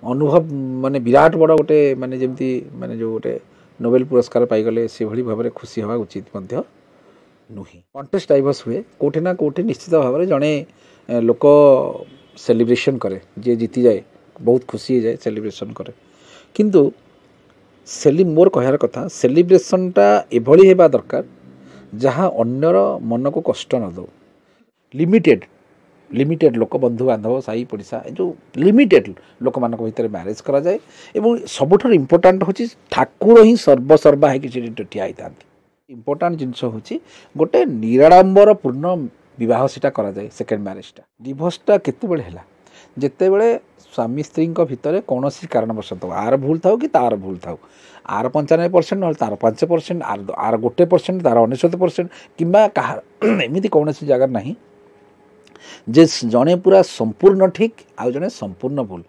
अनुभव माने विराट बड़ गोटे माने जमती माने जो गोटे नोबेल पुरस्कार पाईगले से भली भाव में खुशी हवा उचित नुहे कंटेस्ट डाइवर्स हुए कोठे ना कोठे निश्चित भाव में जड़े लोक सेलिब्रेशन करे जे जीति जाए बहुत खुशी जाए सेलिब्रेशन करे किंतु मोर कहर कथा सेलिब्रेशनटा एभली हेबा दरकार जहाँ अन्यर मन को कष्ट न दो लिमिटेड लोक बंधु बांधव साई पड़िशा जो लिमिटेड लोक मान भितर मैरेज करा जाए एवं सबुठ इम्पोर्टाट हूँ ठाकुर ही सर्वसर्वा है ठिया होता इम्पोर्टाट जिनस हूँ गोटे निराडंबर पूर्ण विवाह सीटा करा जाए सेकेंड मैरेजटा डिवोर्सटा केते बेले हैला जेते बेले स्वामी स्त्री भितर कौन कारणवश आर भूल था कि तार भूल था आर 95% ना तार 5% आर 1% तार 99% कि एमती कौन जगह ना जे जड़े पूरा संपूर्ण ठीक आउ जड़े संपूर्ण भूल